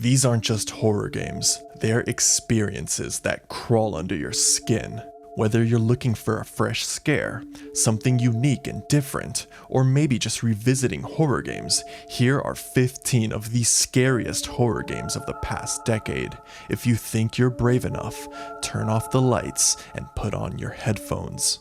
These aren't just horror games, they're experiences that crawl under your skin. Whether you're looking for a fresh scare, something unique and different, or maybe just revisiting horror games, here are 15 of the scariest horror games of the past decade. If you think you're brave enough, turn off the lights and put on your headphones.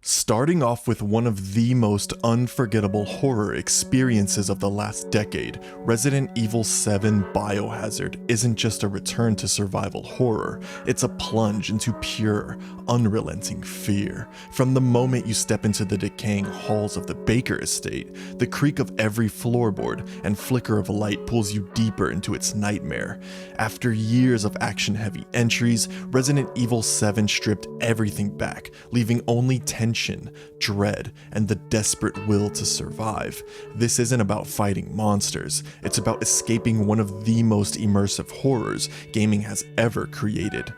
Starting off with one of the most unforgettable horror experiences of the last decade, Resident Evil 7 Biohazard isn't just a return to survival horror, it's a plunge into pure, unrelenting fear. From the moment you step into the decaying halls of the Baker estate, the creak of every floorboard and flicker of light pulls you deeper into its nightmare. After years of action-heavy entries, Resident Evil 7 stripped everything back, leaving only tension, dread, and the desperate will to survive. This isn't about fighting monsters, it's about escaping one of the most immersive horrors gaming has ever created.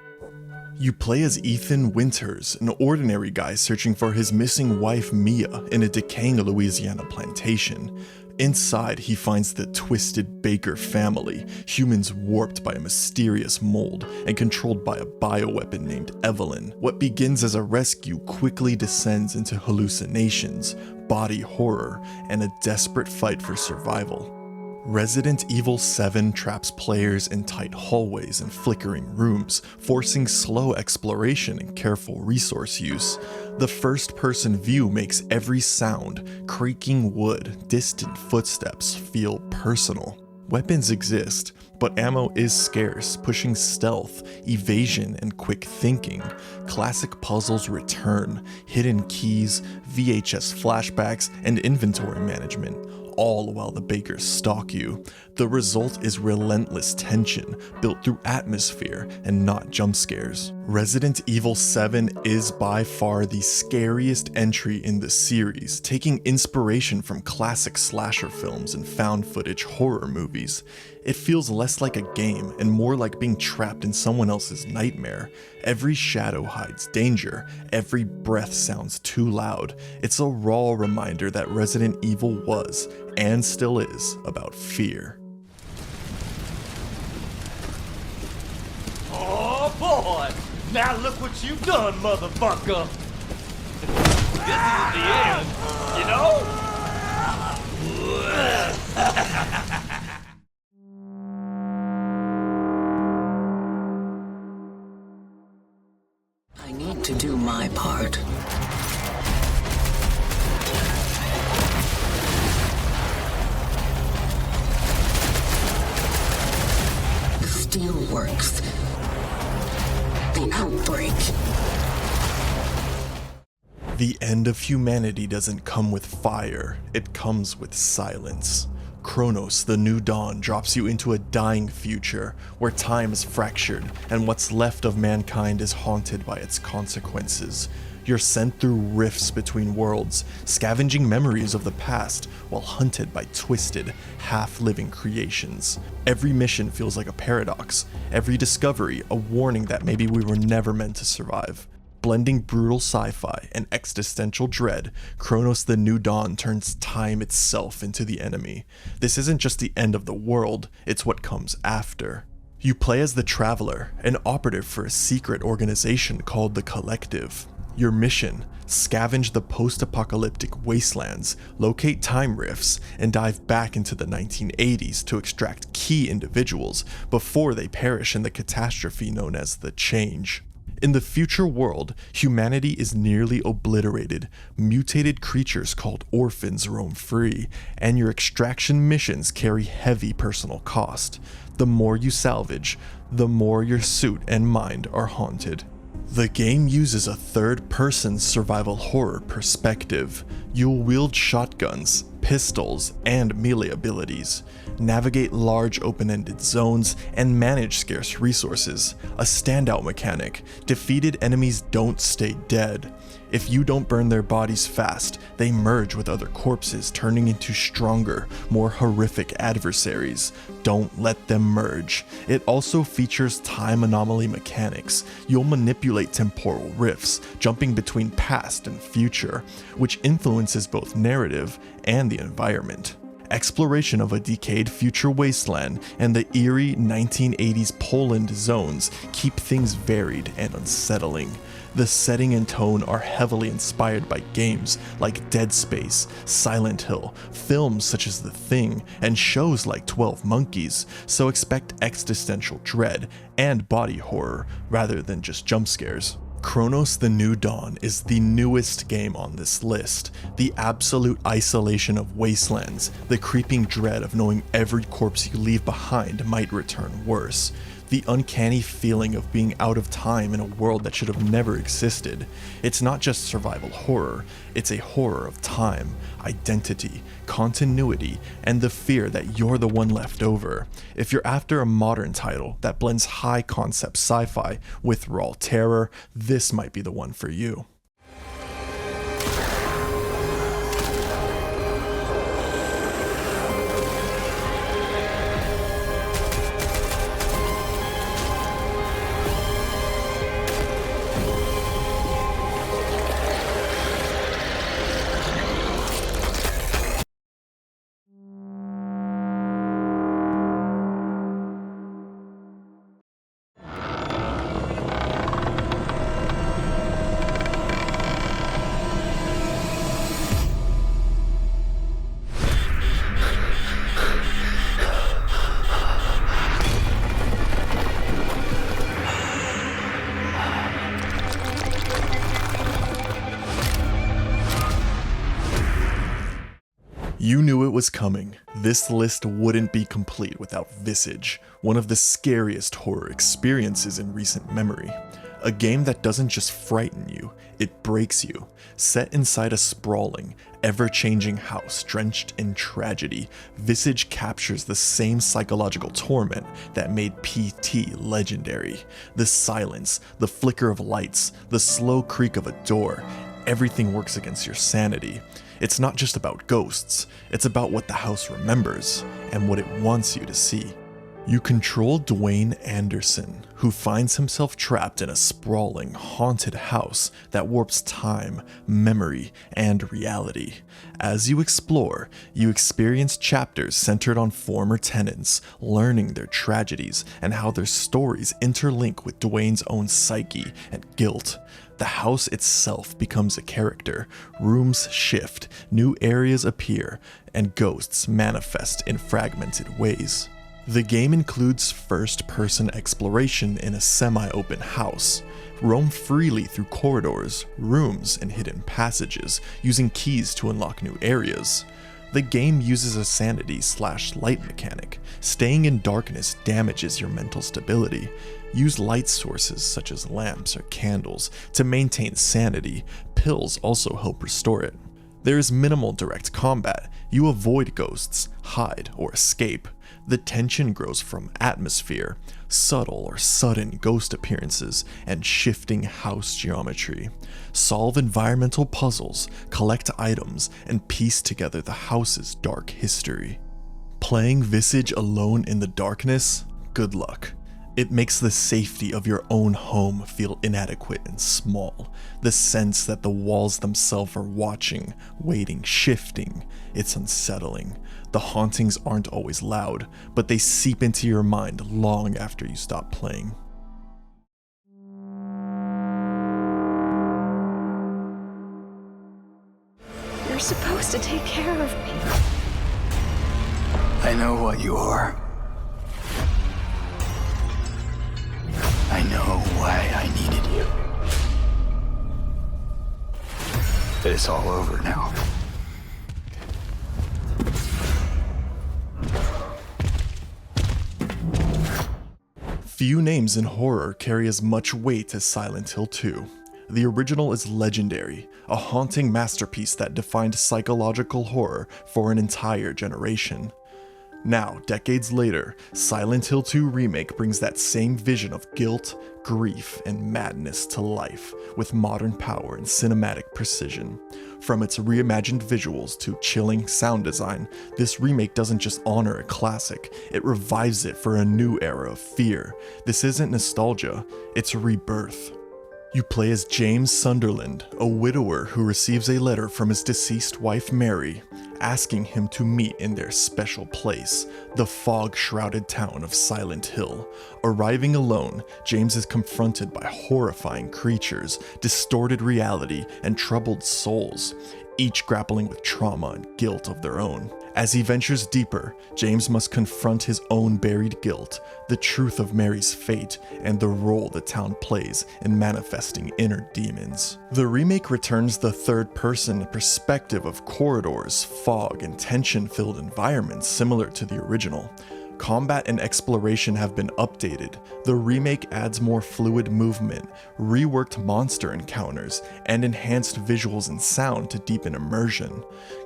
You play as Ethan Winters, an ordinary guy searching for his missing wife Mia in a decaying Louisiana plantation. Inside, he finds the twisted Baker family, humans warped by a mysterious mold and controlled by a bioweapon named Evelyn. What begins as a rescue quickly descends into hallucinations, body horror, and a desperate fight for survival. Resident Evil 7 traps players in tight hallways and flickering rooms, forcing slow exploration and careful resource use. The first-person view makes every sound, creaking wood, distant footsteps feel personal. Weapons exist, but ammo is scarce, pushing stealth, evasion, and quick thinking. Classic puzzles return, hidden keys, VHS flashbacks, and inventory management, all while the Bakers stalk you. The result is relentless tension, built through atmosphere and not jump scares. Resident Evil 7 is by far the scariest entry in the series, taking inspiration from classic slasher films and found footage horror movies. It feels less like a game and more like being trapped in someone else's nightmare. Every shadow hides danger, every breath sounds too loud. It's a raw reminder that Resident Evil was, and still is, about fear. Oh boy! Now look what you've done, motherfucker! This is the end, you know? I need to do my part. The Steelworks. The Outbreak. The end of humanity doesn't come with fire, it comes with silence. Cronos, the new dawn, drops you into a dying future, where time is fractured, and what's left of mankind is haunted by its consequences. You're sent through rifts between worlds, scavenging memories of the past, while hunted by twisted, half-living creations. Every mission feels like a paradox, every discovery a warning that maybe we were never meant to survive. Blending brutal sci-fi and existential dread, Cronos the New Dawn turns time itself into the enemy. This isn't just the end of the world, it's what comes after. You play as the Traveler, an operative for a secret organization called the Collective. Your mission: scavenge the post-apocalyptic wastelands, locate time rifts, and dive back into the 1980s to extract key individuals before they perish in the catastrophe known as the Change. In the future world, humanity is nearly obliterated, mutated creatures called orphans roam free, and your extraction missions carry heavy personal cost. The more you salvage, the more your suit and mind are haunted. The game uses a third-person survival horror perspective. You'll wield shotguns, pistols, and melee abilities, navigate large open-ended zones, and manage scarce resources. A standout mechanic: defeated enemies don't stay dead. If you don't burn their bodies fast, they merge with other corpses, turning into stronger, more horrific adversaries. Don't let them merge. It also features time anomaly mechanics. You'll manipulate temporal rifts, jumping between past and future, which influences both narrative and the environment. Exploration of a decayed future wasteland and the eerie 1980s Poland zones keep things varied and unsettling. The setting and tone are heavily inspired by games like Dead Space, Silent Hill, films such as The Thing, and shows like 12 Monkeys, so expect existential dread and body horror rather than just jump scares. Cronos: The New Dawn is the newest game on this list. The absolute isolation of wastelands, the creeping dread of knowing every corpse you leave behind might return worse, the uncanny feeling of being out of time in a world that should have never existed. It's not just survival horror, it's a horror of time, identity, continuity, and the fear that you're the one left over. If you're after a modern title that blends high concept sci-fi with raw terror, this might be the one for you. You knew it was coming. This list wouldn't be complete without Visage, one of the scariest horror experiences in recent memory. A game that doesn't just frighten you, it breaks you. Set inside a sprawling, ever-changing house drenched in tragedy, Visage captures the same psychological torment that made PT legendary. The silence, the flicker of lights, the slow creak of a door, everything works against your sanity. It's not just about ghosts, it's about what the house remembers and what it wants you to see. You control Dwayne Anderson, who finds himself trapped in a sprawling, haunted house that warps time, memory, and reality. As you explore, you experience chapters centered on former tenants, learning their tragedies and how their stories interlink with Dwayne's own psyche and guilt. The house itself becomes a character, rooms shift, new areas appear, and ghosts manifest in fragmented ways. The game includes first-person exploration in a semi-open house. Roam freely through corridors, rooms, and hidden passages, using keys to unlock new areas. The game uses a sanity/light mechanic. Staying in darkness damages your mental stability. Use light sources such as lamps or candles to maintain sanity. Pills also help restore it. There is minimal direct combat. You avoid ghosts, hide, or escape. The tension grows from atmosphere, subtle or sudden ghost appearances, and shifting house geometry. Solve environmental puzzles, collect items, and piece together the house's dark history. Playing Visage alone in the darkness? Good luck. It makes the safety of your own home feel inadequate and small. The sense that the walls themselves are watching, waiting, shifting. It's unsettling. The hauntings aren't always loud, but they seep into your mind long after you stop playing. You're supposed to take care of me. I know what you are. I know why I needed you. But it's all over now. Few names in horror carry as much weight as Silent Hill 2. The original is legendary, a haunting masterpiece that defined psychological horror for an entire generation. Now, decades later, Silent Hill 2 Remake brings that same vision of guilt, grief, and madness to life with modern power and cinematic precision. From its reimagined visuals to chilling sound design, this remake doesn't just honor a classic, it revives it for a new era of fear. This isn't nostalgia, it's rebirth. You play as James Sunderland, a widower who receives a letter from his deceased wife Mary, asking him to meet in their special place, the fog-shrouded town of Silent Hill. Arriving alone, James is confronted by horrifying creatures, distorted reality, and troubled souls, each grappling with trauma and guilt of their own. As he ventures deeper, James must confront his own buried guilt, the truth of Mary's fate, and the role the town plays in manifesting inner demons. The remake returns the third-person perspective of corridors, fog, and tension-filled environments similar to the original. Combat and exploration have been updated. The remake adds more fluid movement, reworked monster encounters, and enhanced visuals and sound to deepen immersion.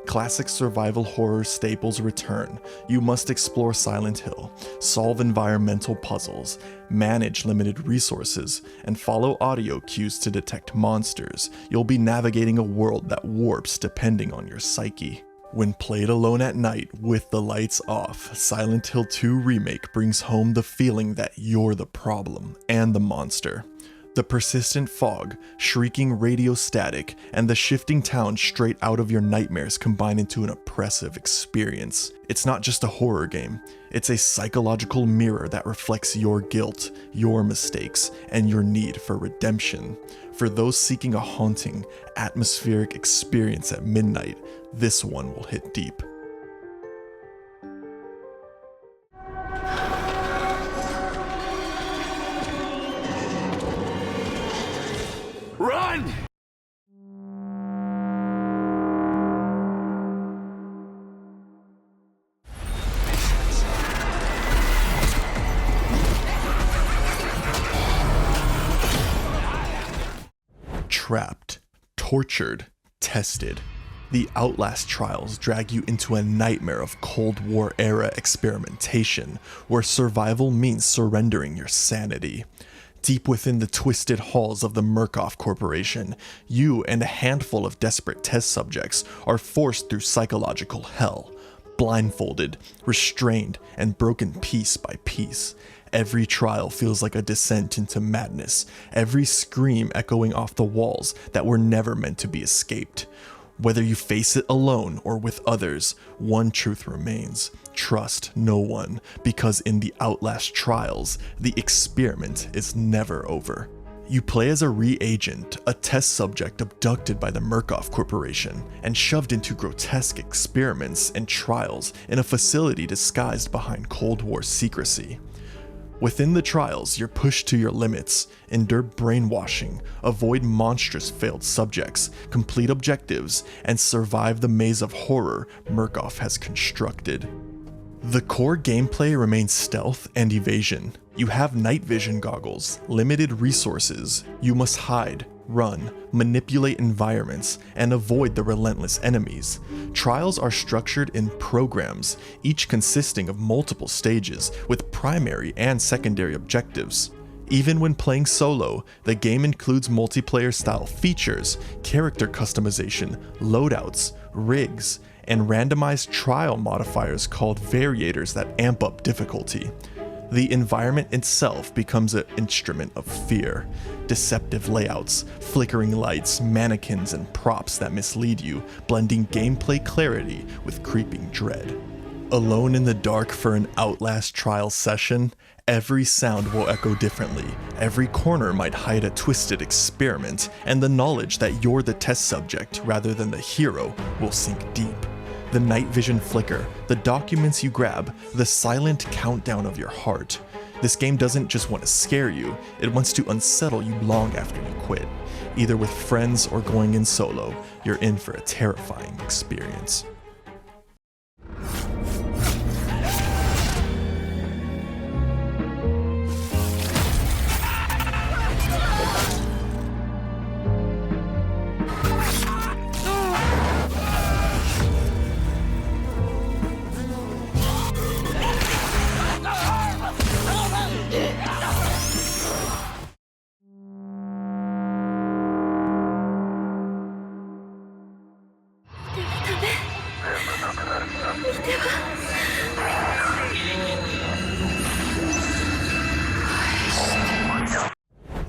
Classic survival horror staples return. You must explore Silent Hill, solve environmental puzzles, manage limited resources, and follow audio cues to detect monsters. You'll be navigating a world that warps depending on your psyche. When played alone at night with the lights off, Silent Hill 2 Remake brings home the feeling that you're the problem and the monster. The persistent fog, shrieking radio static, and the shifting town straight out of your nightmares combine into an oppressive experience. It's not just a horror game, it's a psychological mirror that reflects your guilt, your mistakes, and your need for redemption. For those seeking a haunting, atmospheric experience at midnight, this one will hit deep. Run! Trapped, tortured, tested. The Outlast Trials drag you into a nightmare of Cold War-era experimentation, where survival means surrendering your sanity. Deep within the twisted halls of the Murkoff Corporation, you and a handful of desperate test subjects are forced through psychological hell, blindfolded, restrained, and broken piece by piece. Every trial feels like a descent into madness, every scream echoing off the walls that were never meant to be escaped. Whether you face it alone or with others, one truth remains: trust no one, because in the Outlast Trials, the experiment is never over. You play as a reagent, a test subject abducted by the Murkoff Corporation and shoved into grotesque experiments and trials in a facility disguised behind Cold War secrecy. Within the trials, you're pushed to your limits, endure brainwashing, avoid monstrous failed subjects, complete objectives, and survive the maze of horror Murkoff has constructed. The core gameplay remains stealth and evasion. You have night vision goggles, limited resources. You must hide, run, manipulate environments, and avoid the relentless enemies. Trials are structured in programs, each consisting of multiple stages with primary and secondary objectives. Even when playing solo, the game includes multiplayer-style features, character customization, loadouts, rigs, and randomized trial modifiers called variators that amp up difficulty. The environment itself becomes an instrument of fear. Deceptive layouts, flickering lights, mannequins, and props that mislead you, blending gameplay clarity with creeping dread. Alone in the dark for an Outlast Trials session, every sound will echo differently, every corner might hide a twisted experiment, and the knowledge that you're the test subject rather than the hero will sink deep. The night vision flicker, the documents you grab, the silent countdown of your heart. This game doesn't just want to scare you, it wants to unsettle you long after you quit. Either with friends or going in solo, you're in for a terrifying experience.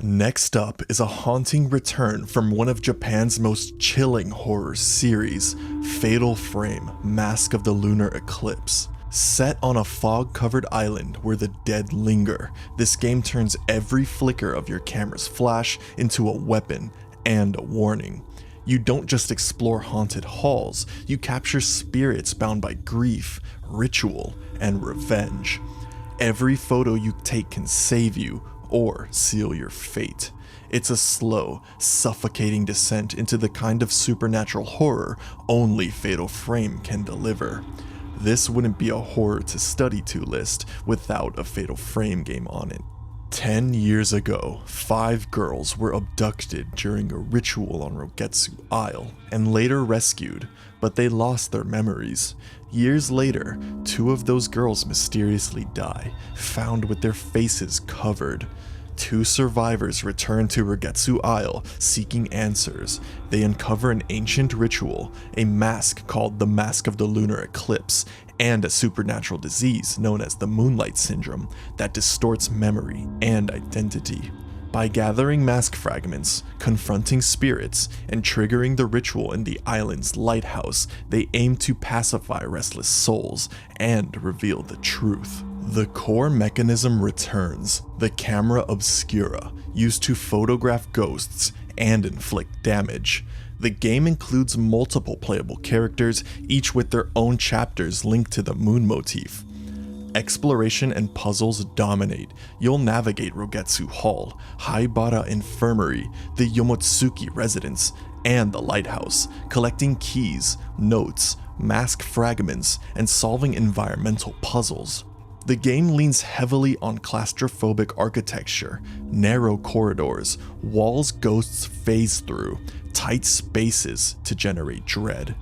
Next up is a haunting return from one of Japan's most chilling horror series, Fatal Frame: Mask of the Lunar Eclipse. Set on a fog-covered island where the dead linger, this game turns every flicker of your camera's flash into a weapon and a warning. You don't just explore haunted halls, you capture spirits bound by grief, ritual, and revenge. Every photo you take can save you or seal your fate. It's a slow, suffocating descent into the kind of supernatural horror only Fatal Frame can deliver. This wouldn't be a horror to study to list without a Fatal Frame game on it. 10 years ago, 5 girls were abducted during a ritual on Rogetsu Isle and later rescued, but they lost their memories. Years later, 2 of those girls mysteriously die, found with their faces covered. 2 survivors return to Rogetsu Isle seeking answers. They uncover an ancient ritual, a mask called the Mask of the Lunar Eclipse, and a supernatural disease known as the Moonlight Syndrome that distorts memory and identity. By gathering mask fragments, confronting spirits, and triggering the ritual in the island's lighthouse, they aim to pacify restless souls and reveal the truth. The core mechanism returns, the camera obscura, used to photograph ghosts and inflict damage. The game includes multiple playable characters, each with their own chapters linked to the moon motif. Exploration and puzzles dominate. You'll navigate Rogetsu Hall, Haibara Infirmary, the Yomotsuki residence, and the lighthouse, collecting keys, notes, mask fragments, and solving environmental puzzles. The game leans heavily on claustrophobic architecture, narrow corridors, walls ghosts phase through, tight spaces to generate dread.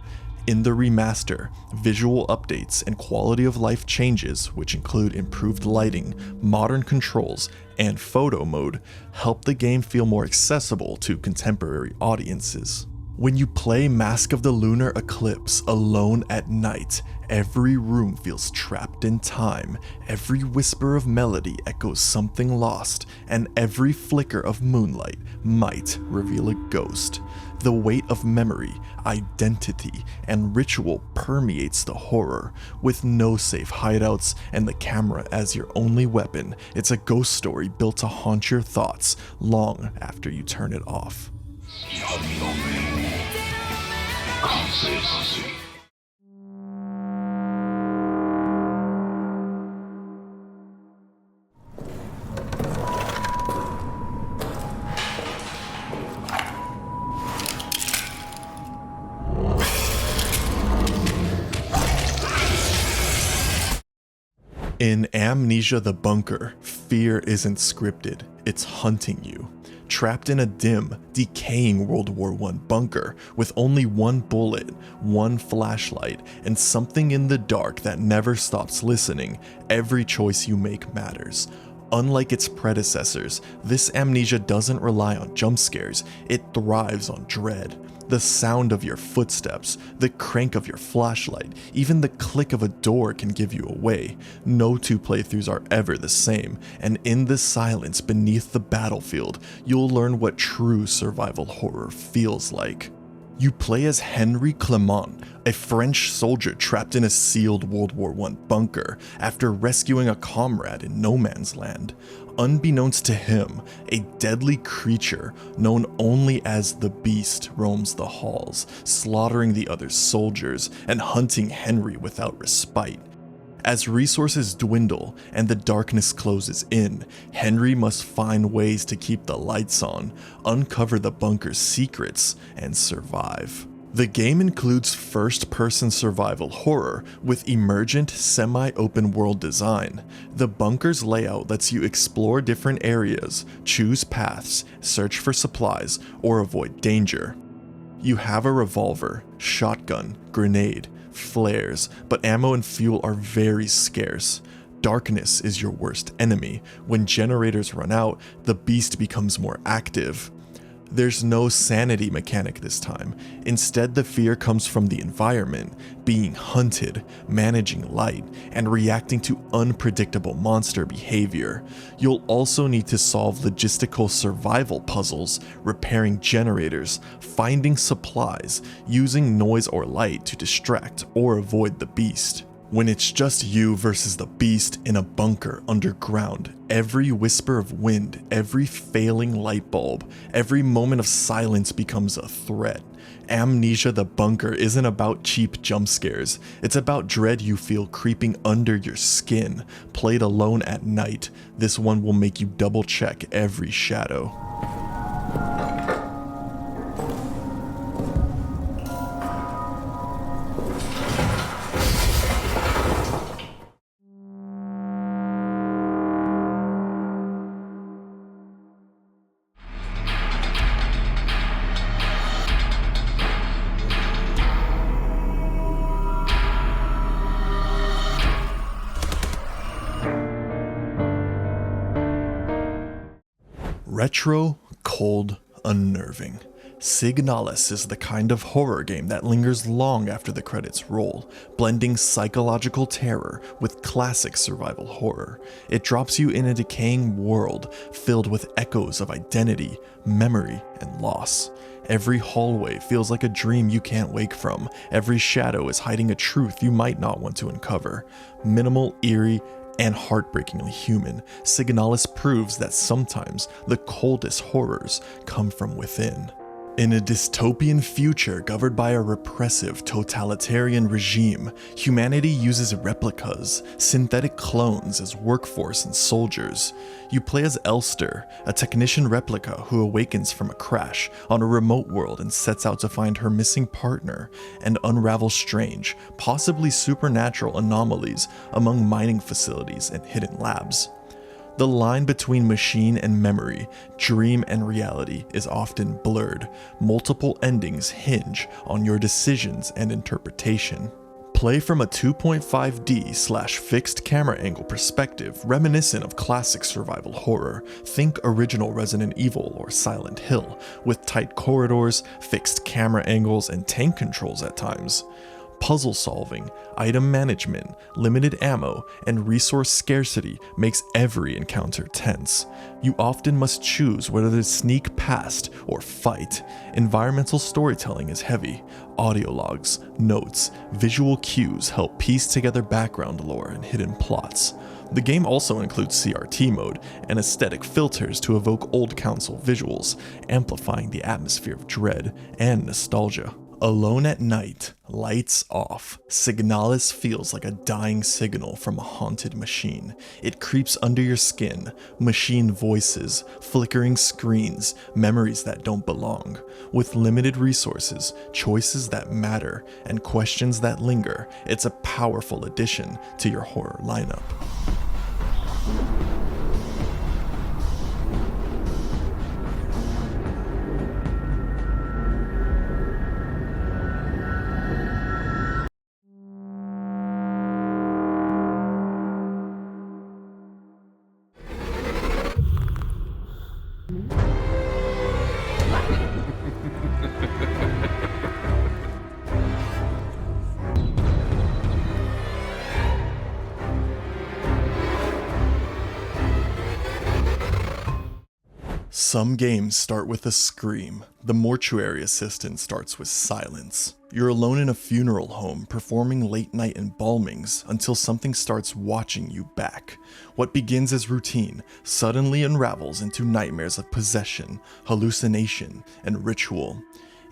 In the remaster, visual updates and quality of life changes, which include improved lighting, modern controls, and photo mode, help the game feel more accessible to contemporary audiences. When you play Mask of the Lunar Eclipse alone at night, every room feels trapped in time, every whisper of melody echoes something lost, and every flicker of moonlight might reveal a ghost. The weight of memory, identity, and ritual permeates the horror. With no safe hideouts and the camera as your only weapon, it's a ghost story built to haunt your thoughts long after you turn it off. In Amnesia: The Bunker, fear isn't scripted, it's hunting you. Trapped in a dim, decaying World War I bunker with only one bullet, one flashlight, and something in the dark that never stops listening, every choice you make matters. Unlike its predecessors, this Amnesia doesn't rely on jump scares, it thrives on dread. The sound of your footsteps, the crank of your flashlight, even the click of a door can give you away. No 2 playthroughs are ever the same, and in the silence beneath the battlefield, you'll learn what true survival horror feels like. You play as Henry Clement, a French soldier trapped in a sealed World War I bunker after rescuing a comrade in no man's land. Unbeknownst to him, a deadly creature known only as the Beast roams the halls, slaughtering the other soldiers and hunting Henry without respite. As resources dwindle and the darkness closes in, Henry must find ways to keep the lights on, uncover the bunker's secrets, and survive. The game includes first-person survival horror with emergent, semi-open world design. The bunker's layout lets you explore different areas, choose paths, search for supplies, or avoid danger. You have a revolver, shotgun, grenade, flares, but ammo and fuel are very scarce. Darkness is your worst enemy. When generators run out, the beast becomes more active. There's no sanity mechanic this time. Instead, the fear comes from the environment, being hunted, managing light, and reacting to unpredictable monster behavior. You'll also need to solve logistical survival puzzles, repairing generators, finding supplies, using noise or light to distract or avoid the beast. When it's just you versus the beast in a bunker underground, every whisper of wind, every failing light bulb, every moment of silence becomes a threat. Amnesia the Bunker isn't about cheap jump scares, it's about dread you feel creeping under your skin. Played alone at night, this one will make you double check every shadow. Retro, cold, unnerving. Signalis is the kind of horror game that lingers long after the credits roll, blending psychological terror with classic survival horror. It drops you in a decaying world filled with echoes of identity, memory, and loss. Every hallway feels like a dream you can't wake from. Every shadow is hiding a truth you might not want to uncover. Minimal, eerie, and heartbreakingly human, Signalis proves that sometimes the coldest horrors come from within. In a dystopian future governed by a repressive, totalitarian regime, humanity uses replicas, synthetic clones as workforce and soldiers. You play as Elster, a technician replica who awakens from a crash on a remote world and sets out to find her missing partner and unravel strange, possibly supernatural anomalies among mining facilities and hidden labs. The line between machine and memory, dream and reality is often blurred. Multiple endings hinge on your decisions and interpretation. Play from a 2.5D/fixed camera angle perspective reminiscent of classic survival horror. Think original Resident Evil or Silent Hill, with tight corridors, fixed camera angles, and tank controls at times. Puzzle solving, item management, limited ammo, and resource scarcity makes every encounter tense. You often must choose whether to sneak past or fight. Environmental storytelling is heavy. Audio logs, notes, visual cues help piece together background lore and hidden plots. The game also includes CRT mode and aesthetic filters to evoke old console visuals, amplifying the atmosphere of dread and nostalgia. Alone at night, lights off, Signalis feels like a dying signal from a haunted machine. It creeps under your skin, machine voices, flickering screens, memories that don't belong. With limited resources, choices that matter, and questions that linger, it's a powerful addition to your horror lineup. Some games start with a scream. The Mortuary Assistant starts with silence. You're alone in a funeral home, performing late night embalmings until something starts watching you back. What begins as routine suddenly unravels into nightmares of possession, hallucination, and ritual.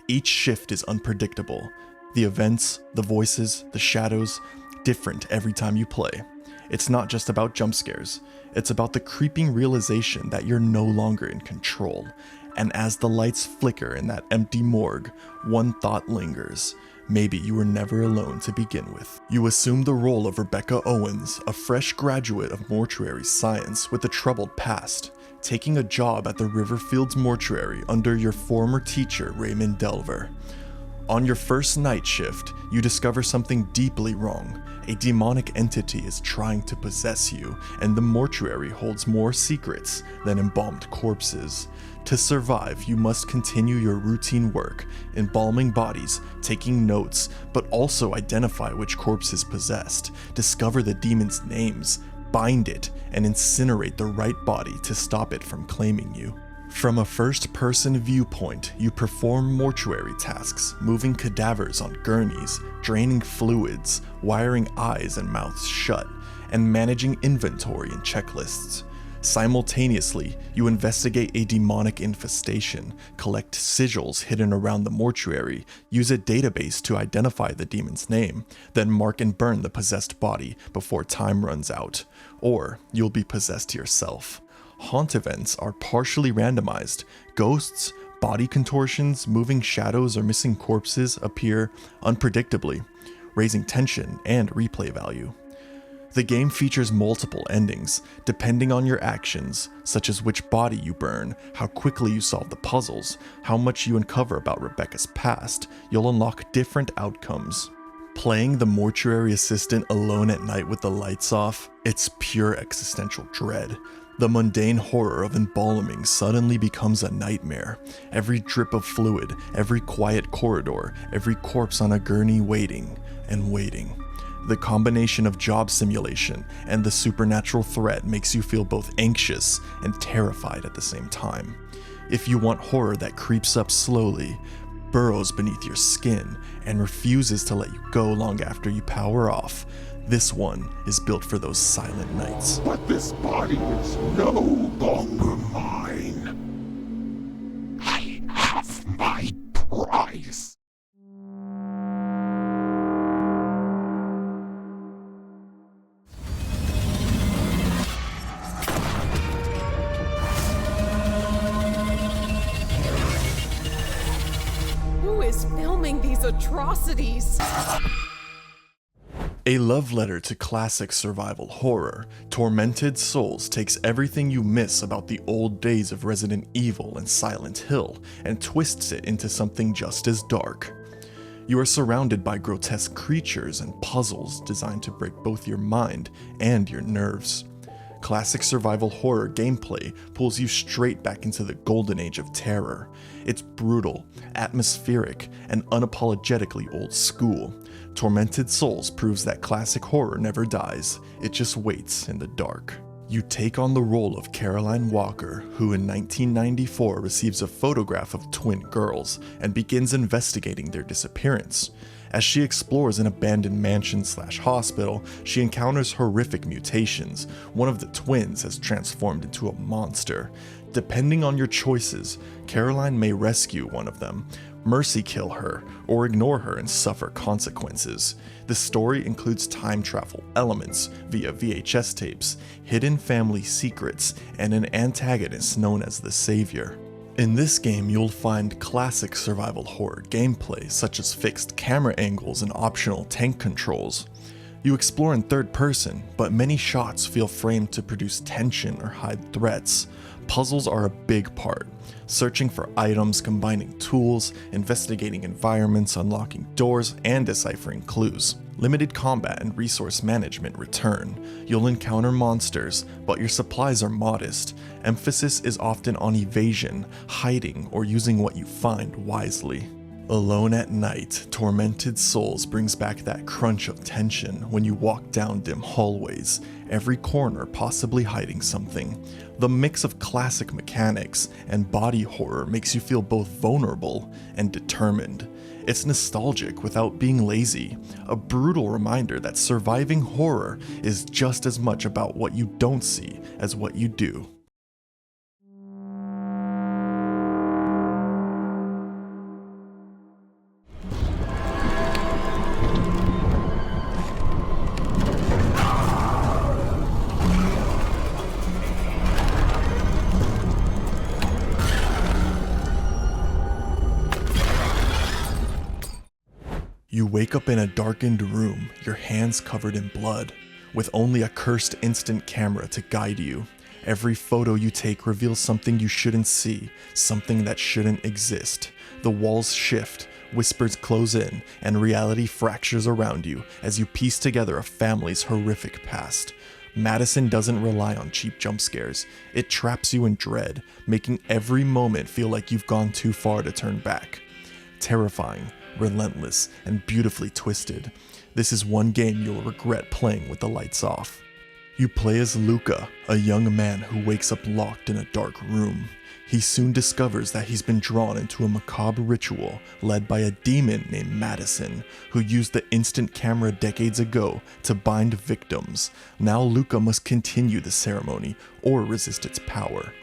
Each shift is unpredictable. The events, the voices, the shadows, different every time you play. It's not just about jump scares, it's about the creeping realization that you're no longer in control. And as the lights flicker in that empty morgue, one thought lingers. Maybe you were never alone to begin with. You assume the role of Rebecca Owens, a fresh graduate of mortuary science with a troubled past, taking a job at the Riverfields Mortuary under your former teacher Raymond Delver. On your first night shift, you discover something deeply wrong. A demonic entity is trying to possess you, and the mortuary holds more secrets than embalmed corpses. To survive, you must continue your routine work, embalming bodies, taking notes, but also identify which corpse is possessed, discover the demon's names, bind it, and incinerate the right body to stop it from claiming you. From a first-person viewpoint, you perform mortuary tasks, moving cadavers on gurneys, draining fluids, wiring eyes and mouths shut, and managing inventory and checklists. Simultaneously, you investigate a demonic infestation, collect sigils hidden around the mortuary, use a database to identify the demon's name, then mark and burn the possessed body before time runs out, or you'll be possessed yourself. Haunt events are partially randomized. Ghosts, body contortions, moving shadows, or missing corpses appear unpredictably, raising tension and replay value. The game features multiple endings, depending on your actions, such as which body you burn, how quickly you solve the puzzles, how much you uncover about Rebecca's past. You'll unlock different outcomes. Playing the Mortuary Assistant alone at night with the lights off, it's pure existential dread. The mundane horror of embalming suddenly becomes a nightmare. Every drip of fluid, every quiet corridor, every corpse on a gurney waiting and waiting. The combination of job simulation and the supernatural threat makes you feel both anxious and terrified at the same time. If you want horror that creeps up slowly, burrows beneath your skin, and refuses to let you go long after you power off, this one is built for those silent nights. But this body is no longer mine. I have my prize. Who is filming these atrocities? A love letter to classic survival horror, Tormented Souls takes everything you miss about the old days of Resident Evil and Silent Hill and twists it into something just as dark. You are surrounded by grotesque creatures and puzzles designed to break both your mind and your nerves. Classic survival horror gameplay pulls you straight back into the golden age of terror. It's brutal, atmospheric, and unapologetically old school. Tormented Souls proves that classic horror never dies, it just waits in the dark. You take on the role of Caroline Walker, who in 1994 receives a photograph of twin girls and begins investigating their disappearance. As she explores an abandoned mansion/hospital, she encounters horrific mutations. One of the twins has transformed into a monster. Depending on your choices, Caroline may rescue one of them, mercy kill her, or ignore her and suffer consequences. The story includes time travel elements via VHS tapes, hidden family secrets, and an antagonist known as the Savior. In this game, you'll find classic survival horror gameplay, such as fixed camera angles and optional tank controls. You explore in third person, but many shots feel framed to produce tension or hide threats. Puzzles are a big part. Searching for items, combining tools, investigating environments, unlocking doors, and deciphering clues. Limited combat and resource management return. You'll encounter monsters, but your supplies are modest. Emphasis is often on evasion, hiding, or using what you find wisely. Alone at night, Tormented Souls brings back that crunch of tension when you walk down dim hallways, every corner possibly hiding something. The mix of classic mechanics and body horror makes you feel both vulnerable and determined. It's nostalgic without being lazy, a brutal reminder that surviving horror is just as much about what you don't see as what you do. You wake up in a darkened room, your hands covered in blood, with only a cursed instant camera to guide you. Every photo you take reveals something you shouldn't see, something that shouldn't exist. The walls shift, Whispers close in, and reality fractures around you as you piece together a family's horrific past. MADiSON doesn't rely on cheap jump scares. It traps you in dread, making every moment feel like you've gone too far to turn back. Terrifying, relentless, and beautifully twisted. This is one game you'll regret playing with the lights off. You play as Luca, a young man who wakes up locked in a dark room. He soon discovers that he's been drawn into a macabre ritual led by a demon named MADiSON, who used the instant camera decades ago to bind victims. Now Luca must continue the ceremony or resist its power.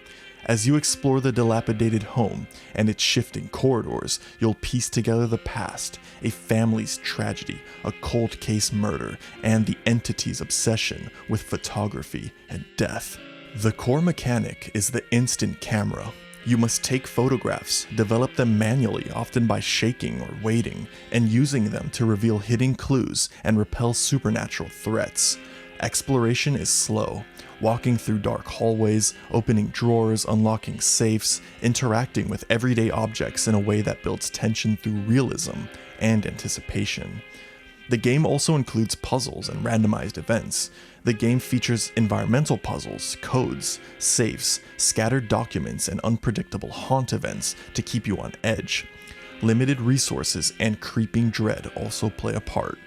As you explore the dilapidated home and its shifting corridors, you'll piece together the past, a family's tragedy, a cold case murder, and the entity's obsession with photography and death. The core mechanic is the instant camera. You must take photographs, develop them manually, often by shaking or waiting, and using them to reveal hidden clues and repel supernatural threats. Exploration is slow, walking through dark hallways, opening drawers, unlocking safes, interacting with everyday objects in a way that builds tension through realism and anticipation. The game also includes puzzles and randomized events. The game features environmental puzzles, codes, safes, scattered documents, and unpredictable haunt events to keep you on edge. Limited resources and creeping dread also play a part.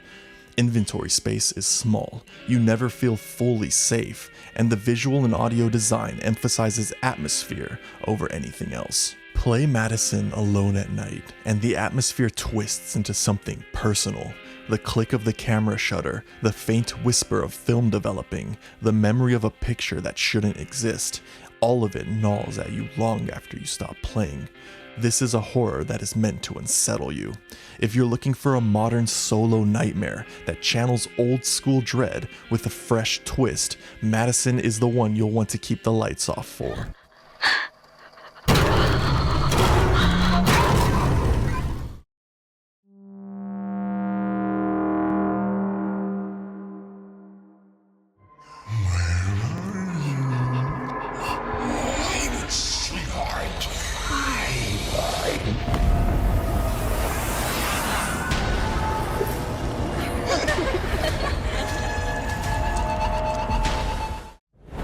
Inventory space is small, you never feel fully safe, and the visual and audio design emphasizes atmosphere over anything else. Play MADiSON alone at night, and the atmosphere twists into something personal. The click of the camera shutter, the faint whisper of film developing, the memory of a picture that shouldn't exist, all of it gnaws at you long after you stop playing. This is a horror that is meant to unsettle you. If you're looking for a modern solo nightmare that channels old school dread with a fresh twist, MADiSON is the one you'll want to keep the lights off for.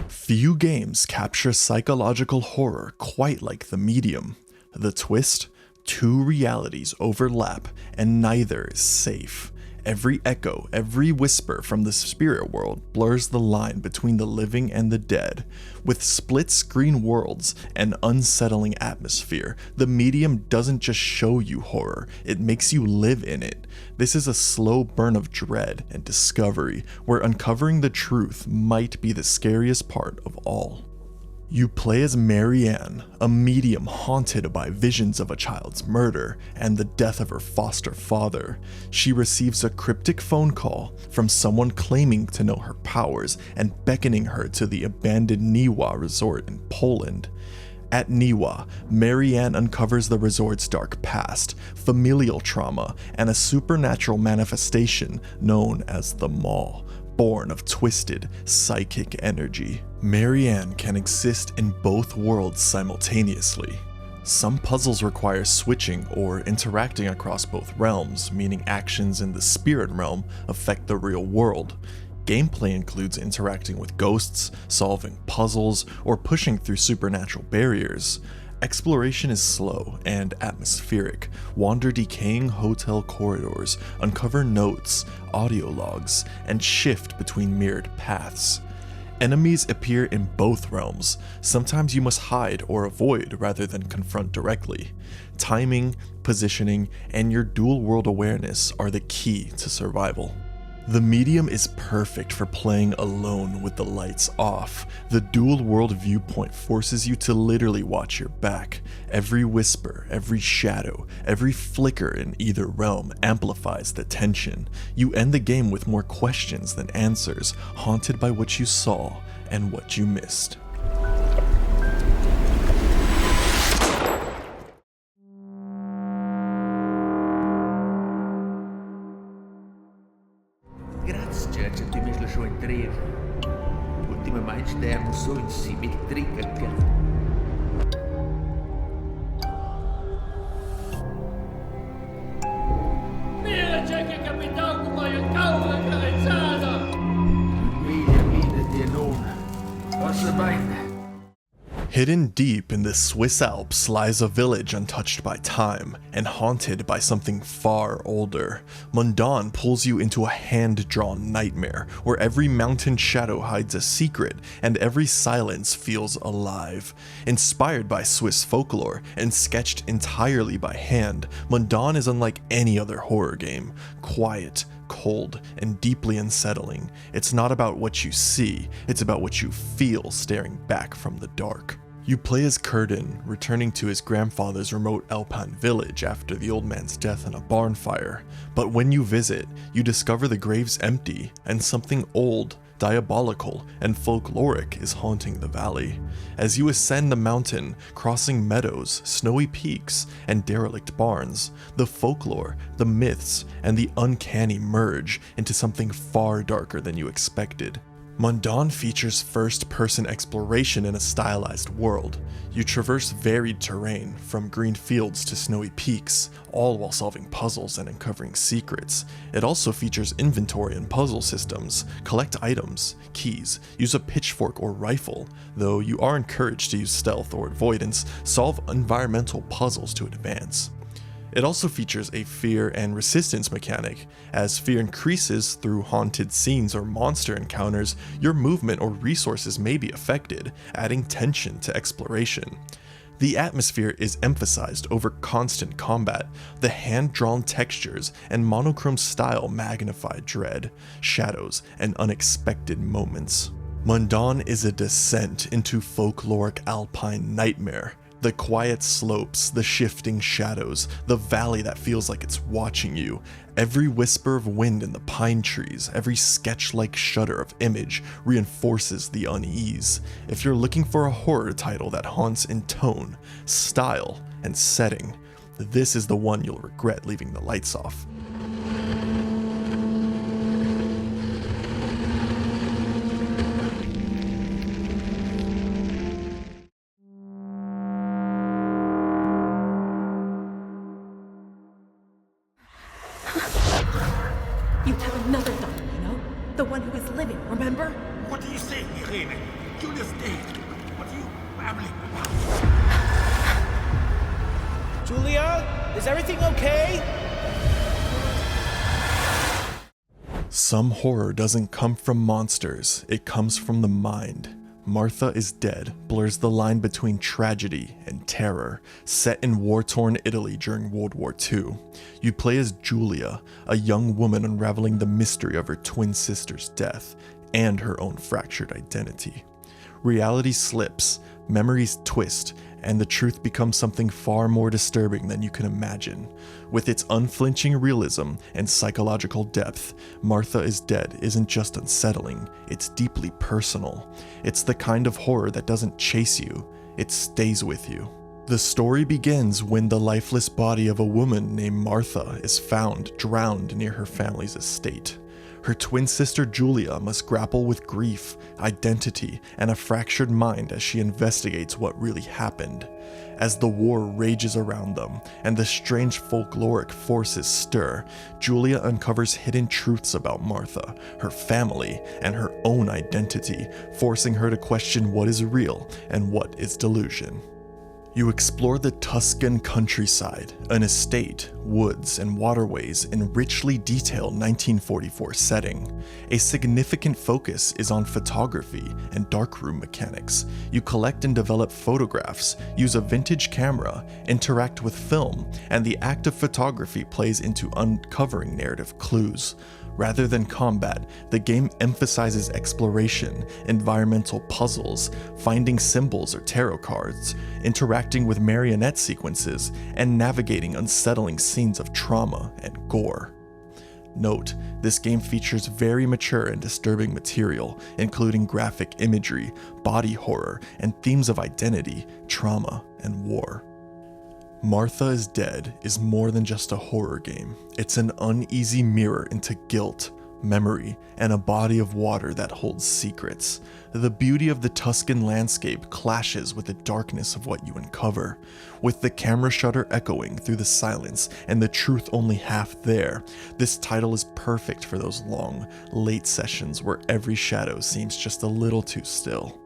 Few games capture psychological horror quite like the medium. The twist? Two realities overlap, and neither is safe. Every echo, every whisper from the spirit world blurs the line between the living and the dead. With split-screen worlds and unsettling atmosphere, the medium doesn't just show you horror, it makes you live in it. This is a slow burn of dread and discovery, where uncovering the truth might be the scariest part of all. You play as Marianne, a medium haunted by visions of a child's murder and the death of her foster father. She receives a cryptic phone call from someone claiming to know her powers and beckoning her to the abandoned Niwa resort in Poland. At Niwa, Marianne uncovers the resort's dark past, familial trauma, and a supernatural manifestation known as the Maw, born of twisted, psychic energy. Marianne can exist in both worlds simultaneously. Some puzzles require switching or interacting across both realms, meaning actions in the spirit realm affect the real world. Gameplay includes interacting with ghosts, solving puzzles, or pushing through supernatural barriers. Exploration is slow and atmospheric. Wander decaying hotel corridors, uncover notes, audio logs, and shift between mirrored paths. Enemies appear in both realms. Sometimes you must hide or avoid rather than confront directly. Timing, positioning, and your dual world awareness are the key to survival. The medium is perfect for playing alone with the lights off. The dual world viewpoint forces you to literally watch your back. Every whisper, every shadow, every flicker in either realm amplifies the tension. You end the game with more questions than answers, haunted by what you saw and what you missed. Grazie, tu mi lasciò entrare. Ultimamente sterno só em simetria, cara. Hidden deep in the Swiss Alps lies a village untouched by time and haunted by something far older. Mundaun pulls you into a hand-drawn nightmare where every mountain shadow hides a secret and every silence feels alive. Inspired by Swiss folklore and sketched entirely by hand, Mundaun is unlike any other horror game. Quiet, cold, and deeply unsettling. It's not about what you see, it's about what you feel staring back from the dark. You play as Kurden, returning to his grandfather's remote Alpine village after the old man's death in a barn fire. But when you visit, you discover the grave's empty, and something old, diabolical, and folkloric is haunting the valley. As you ascend the mountain, crossing meadows, snowy peaks, and derelict barns, the folklore, the myths, and the uncanny merge into something far darker than you expected. Mundaun features first-person exploration in a stylized world. You traverse varied terrain, from green fields to snowy peaks, all while solving puzzles and uncovering secrets. It also features inventory and puzzle systems. Collect items, keys, use a pitchfork or rifle, though you are encouraged to use stealth or avoidance, solve environmental puzzles to advance. It also features a fear and resistance mechanic. As fear increases through haunted scenes or monster encounters, your movement or resources may be affected, adding tension to exploration. The atmosphere is emphasized over constant combat. The hand-drawn textures and monochrome style magnify dread, shadows, and unexpected moments. Mundaun is a descent into folkloric alpine nightmare. The quiet slopes, the shifting shadows, the valley that feels like it's watching you. Every whisper of wind in the pine trees, every sketch-like shudder of image reinforces the unease. If you're looking for a horror title that haunts in tone, style, and setting, this is the one you'll regret leaving the lights off. You have another daughter, you know? The one who is living, remember? What do you say, Irene? Julia's dead. What are you babbling about? Julia, is everything okay? Some horror doesn't come from monsters, it comes from the mind. Martha is Dead blurs the line between tragedy and terror, set in war-torn Italy during World War II. You play as Julia, a young woman unraveling the mystery of her twin sister's death and her own fractured identity. Reality slips, memories twist, and the truth becomes something far more disturbing than you can imagine. With its unflinching realism and psychological depth, Martha is Dead isn't just unsettling, it's deeply personal. It's the kind of horror that doesn't chase you, it stays with you. The story begins when the lifeless body of a woman named Martha is found drowned near her family's estate. Her twin sister Julia must grapple with grief, identity, and a fractured mind as she investigates what really happened. As the war rages around them and the strange folkloric forces stir, Julia uncovers hidden truths about Martha, her family, and her own identity, forcing her to question what is real and what is delusion. You explore the Tuscan countryside, an estate, woods, and waterways in richly detailed 1944 setting. A significant focus is on photography and darkroom mechanics. You collect and develop photographs, use a vintage camera, interact with film, and the act of photography plays into uncovering narrative clues. Rather than combat, the game emphasizes exploration, environmental puzzles, finding symbols or tarot cards, interacting with marionette sequences, and navigating unsettling scenes of trauma and gore. Note, this game features very mature and disturbing material, including graphic imagery, body horror, and themes of identity, trauma, and war. Martha is Dead is more than just a horror game. It's an uneasy mirror into guilt, memory, and a body of water that holds secrets. The beauty of the Tuscan landscape clashes with the darkness of what you uncover. With the camera shutter echoing through the silence and the truth only half there, this title is perfect for those long, late sessions where every shadow seems just a little too still.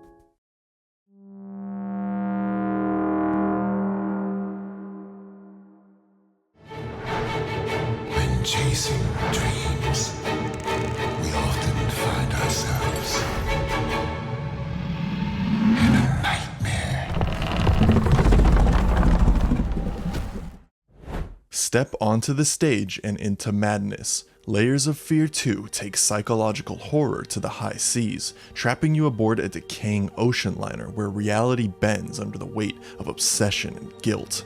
Step onto the stage and into madness. Layers of Fear 2 takes psychological horror to the high seas, trapping you aboard a decaying ocean liner where reality bends under the weight of obsession and guilt.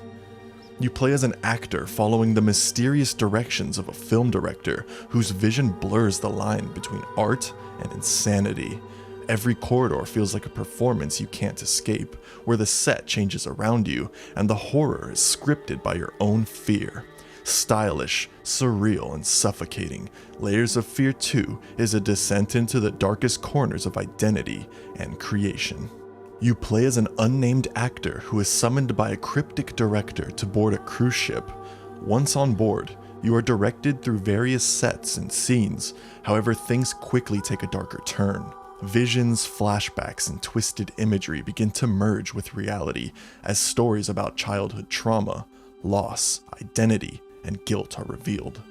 You play as an actor following the mysterious directions of a film director whose vision blurs the line between art and insanity. Every corridor feels like a performance you can't escape, where the set changes around you and the horror is scripted by your own fear. Stylish, surreal, and suffocating, Layers of Fear 2 is a descent into the darkest corners of identity and creation. You play as an unnamed actor who is summoned by a cryptic director to board a cruise ship. Once on board, you are directed through various sets and scenes, however things quickly take a darker turn. Visions, flashbacks, and twisted imagery begin to merge with reality as stories about childhood trauma, loss, identity, and guilt are revealed.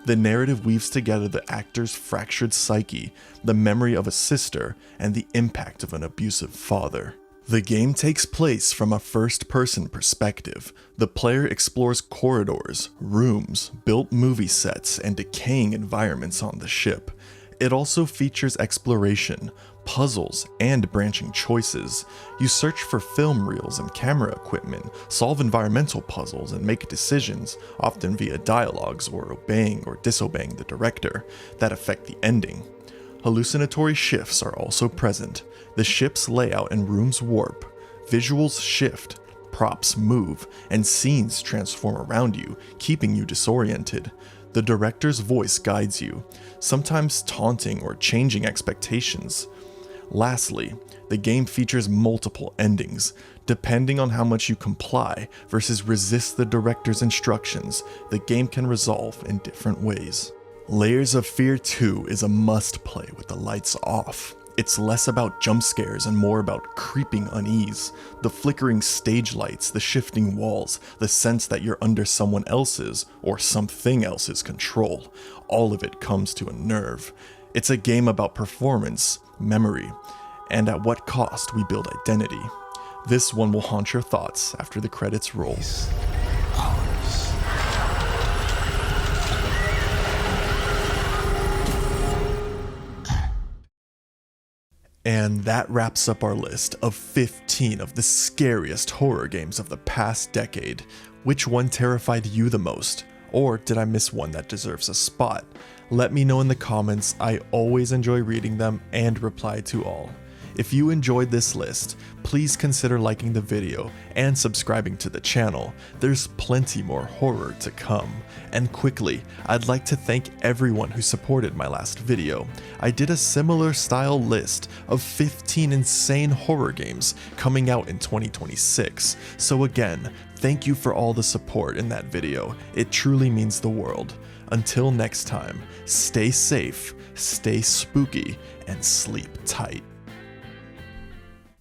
The narrative weaves together the actor's fractured psyche, the memory of a sister, and the impact of an abusive father. The game takes place from a first-person perspective. The player explores corridors, rooms, built movie sets, and decaying environments on the ship. It also features exploration, puzzles, and branching choices. You search for film reels and camera equipment, solve environmental puzzles, and make decisions, often via dialogues or obeying or disobeying the director, that affect the ending. Hallucinatory shifts are also present. The ship's layout and rooms warp, visuals shift, props move, and scenes transform around you, keeping you disoriented. The director's voice guides you, sometimes taunting or changing expectations. Lastly, the game features multiple endings. Depending on how much you comply versus resist the director's instructions, the game can resolve in different ways. Layers of Fear 2 is a must-play with the lights off. It's less about jump scares and more about creeping unease. The flickering stage lights, the shifting walls, the sense that you're under someone else's or something else's control. All of it comes to a nerve. It's a game about performance, memory, and at what cost we build identity. This one will haunt your thoughts after the credits roll. And that wraps up our list of 15 of the scariest horror games of the past decade. Which one terrified you the most? Or did I miss one that deserves a spot? Let me know in the comments. I always enjoy reading them and reply to all. If you enjoyed this list, please consider liking the video and subscribing to the channel. There's plenty more horror to come. And quickly, I'd like to thank everyone who supported my last video. I did a similar style list of 15 insane horror games coming out in 2026. So again, thank you for all the support in that video. It truly means the world. Until next time, stay safe, stay spooky, and sleep tight.